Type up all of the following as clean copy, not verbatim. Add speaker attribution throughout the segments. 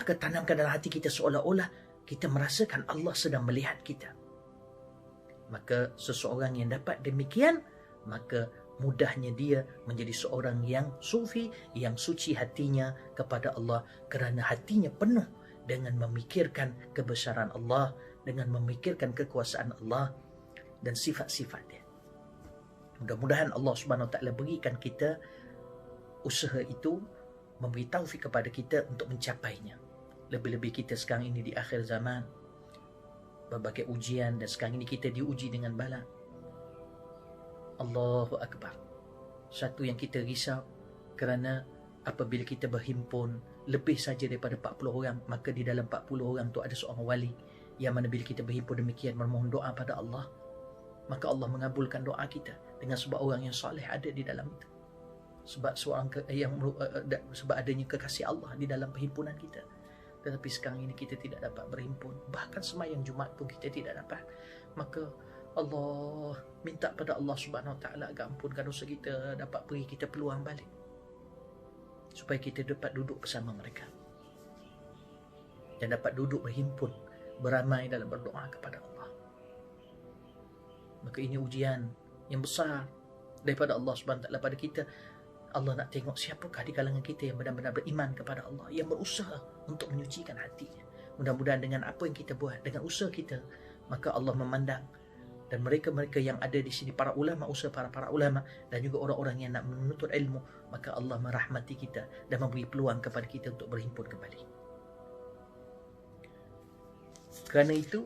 Speaker 1: maka tanamkan dalam hati kita seolah-olah kita merasakan Allah sedang melihat kita. Maka seseorang yang dapat demikian, maka mudahnya dia menjadi seorang yang sufi, yang suci hatinya kepada Allah, kerana hatinya penuh dengan memikirkan kebesaran Allah, dengan memikirkan kekuasaan Allah dan sifat-sifat dia. Mudah-mudahan Allah Subhanahu Wa Taala berikan kita usaha itu, memberi taufik kepada kita untuk mencapainya. Lebih-lebih kita sekarang ini di akhir zaman, berbagai ujian, dan sekarang ini kita diuji dengan bala. Allahu Akbar. Satu yang kita risau, kerana apabila kita berhimpun lebih saja daripada 40 orang, maka di dalam 40 orang tu ada seorang wali, yang mana bila kita berhimpun demikian memohon doa pada Allah, maka Allah mengabulkan doa kita dengan sebab orang yang soleh ada di dalam itu. Sebab sebab adanya kekasih Allah di dalam perhimpunan kita. Tetapi sekarang ini kita tidak dapat berhimpun, bahkan sembahyang Jumaat pun kita tidak dapat. Maka Allah minta pada Allah Subhanahu Wa Taala agar ampunkan dosa kita, dapat beri kita peluang balik supaya kita dapat duduk bersama mereka dan dapat duduk berhimpun beramai dalam berdoa kepada Allah. Maka ini ujian yang besar daripada Allah Subhanahu Wa Taala pada kita. Allah nak tengok siapakah di kalangan kita yang benar-benar beriman kepada Allah, yang berusaha untuk menyucikan hatinya. Mudah-mudahan dengan apa yang kita buat, dengan usaha kita, maka Allah memandang. Dan mereka-mereka yang ada di sini, para ulama, usaha para ulama, dan juga orang-orang yang nak menuntut ilmu, maka Allah merahmati kita dan memberi peluang kepada kita untuk berhimpun kembali. Kerana itu,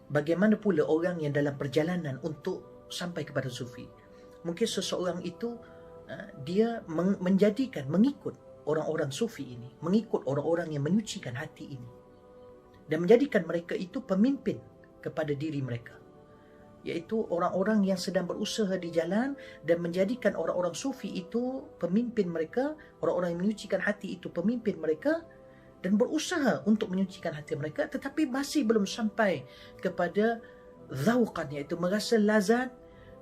Speaker 1: bagaimana pula orang yang dalam perjalanan untuk sampai kepada sufi? Mungkin seseorang itu dia mengikut orang-orang sufi ini, mengikut orang-orang yang menyucikan hati ini, dan menjadikan mereka itu pemimpin kepada diri mereka, iaitu orang-orang yang sedang berusaha di jalan, dan menjadikan orang-orang sufi itu pemimpin mereka, orang-orang yang menyucikan hati itu pemimpin mereka, dan berusaha untuk menyucikan hati mereka, tetapi masih belum sampai kepada zauqan, iaitu merasa lazat,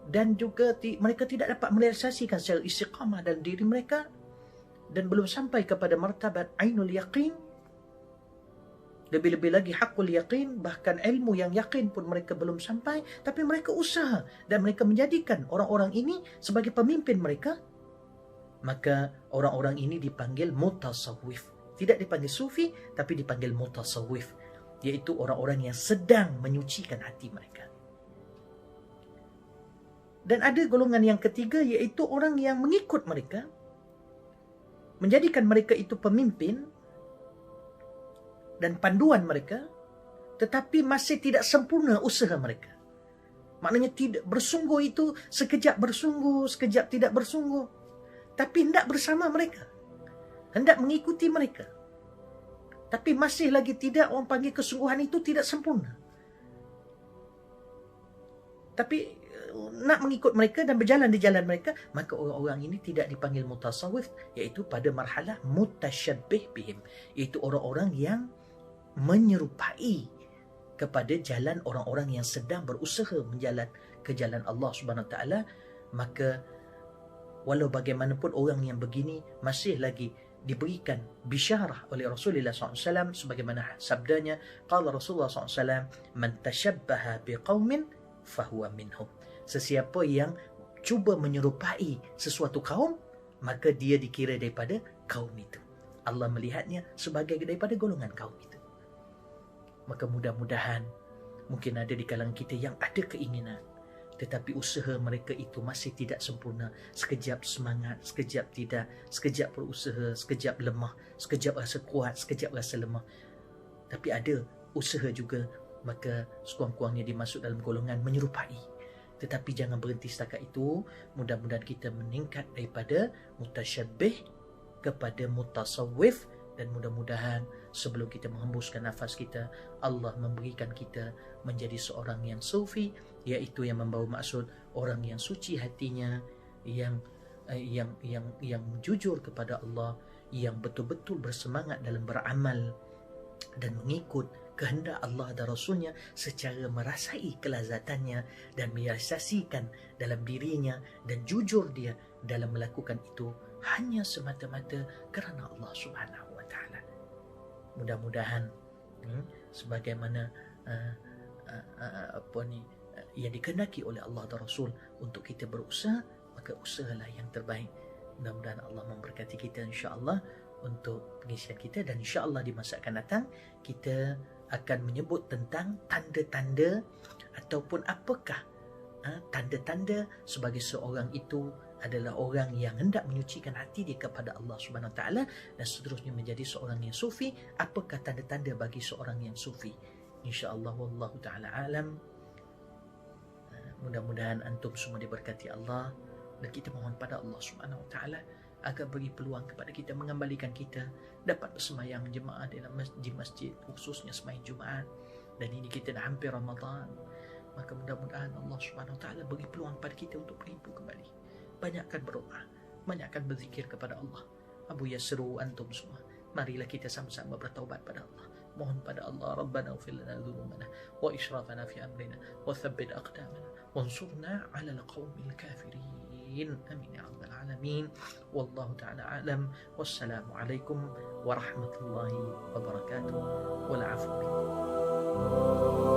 Speaker 1: dan juga mereka tidak dapat merealisasikan secara istiqamah dalam diri mereka, dan belum sampai kepada martabat ainul yaqin, lebih-lebih lagi hakul yaqin, bahkan ilmu yang yakin pun mereka belum sampai, tapi mereka usaha dan mereka menjadikan orang-orang ini sebagai pemimpin mereka. Maka orang-orang ini dipanggil mutasawwif, tidak dipanggil sufi, tapi dipanggil mutasawwif, iaitu orang-orang yang sedang menyucikan hati mereka. Dan ada golongan yang ketiga, iaitu orang yang mengikut mereka, menjadikan mereka itu pemimpin dan panduan mereka, tetapi masih tidak sempurna usaha mereka. Maknanya tidak bersungguh itu, sekejap bersungguh, sekejap tidak bersungguh, tapi hendak bersama mereka, hendak mengikuti mereka, tapi masih lagi tidak, orang panggil kesungguhan itu tidak sempurna, tapi nak mengikut mereka dan berjalan di jalan mereka. Maka orang-orang ini tidak dipanggil mutasawwif, iaitu pada marhalah mutasyabbih bihim, iaitu orang-orang yang menyerupai kepada jalan orang-orang yang sedang berusaha menjalan ke jalan Allah Subhanahu Wa Taala. Maka walau bagaimanapun orang yang begini masih lagi diberikan bisyarah oleh Rasulullah SAW, sebagaimana sabdanya, qala Rasulullah SAW, man tashabbaha biqaumin fahuwa minhum. Sesiapa yang cuba menyerupai sesuatu kaum, maka dia dikira daripada kaum itu. Allah melihatnya sebagai daripada golongan kaum itu. Maka mudah-mudahan mungkin ada di kalangan kita yang ada keinginan, tetapi usaha mereka itu masih tidak sempurna. Sekejap semangat, sekejap tidak, sekejap berusaha, sekejap lemah, sekejap rasa kuat, sekejap rasa lemah. Tapi ada usaha juga, maka sekurang-kurangnya dimasuk dalam golongan menyerupai. Tetapi jangan berhenti setakat itu. Mudah-mudahan kita meningkat daripada mutasyabbih kepada mutasawwif, dan mudah-mudahan sebelum kita menghembuskan nafas kita, Allah memberikan kita menjadi seorang yang sufi, iaitu yang membawa maksud orang yang suci hatinya, yang jujur kepada Allah, yang betul-betul bersemangat dalam beramal dan mengikut kehendak Allah dan Rasulnya secara merasai kelazatannya dan merealisasikan dalam dirinya, dan jujur dia dalam melakukan itu hanya semata-mata kerana Allah Subhanahu wa taala. Mudah-mudahan sebagaimana yang dikehendaki oleh Allah dan Rasul untuk kita berusaha, maka usahalah yang terbaik. Mudah-mudahan Allah memberkati kita insya-Allah untuk pengisian kita, dan insya-Allah di masa akan datang kita akan menyebut tentang tanda-tanda ataupun apakah tanda-tanda sebagai seorang itu adalah orang yang hendak menyucikan hati dia kepada Allah Subhanahu Wa Taala, dan seterusnya menjadi seorang yang sufi. Apakah tanda-tanda bagi seorang yang sufi? Insya-Allah wallahu taala alam. Mudah-mudahan antum semua diberkati Allah, dan kita mohon pada Allah Subhanahu Wa Taala agar beri peluang kepada kita, mengembalikan kita dapat bersemayam jemaah dalam masjid, khususnya semayam Jumaat. Dan ini kita dah hampir Ramadan, maka mudah-mudahan Allah Subhanahu Wa Taala beri peluang pada kita untuk berhimpun kembali. Banyakkan berdoa, banyakkan berzikir kepada Allah. Abu Yasru antum semua, marilah kita sama-sama bertaubat pada Allah. Mohon pada Allah, Rabbana ighfir lana dhunubana wa israfana fi amrina wa thabbit aqdamana wansurna 'ala al-qaumil kafirin. Amin ya rabbal alamin. Wallahu ta'ala a'lam. Wassalamu alaikum warahmatullahi wabarakatuh. Wal 'afwu minkum.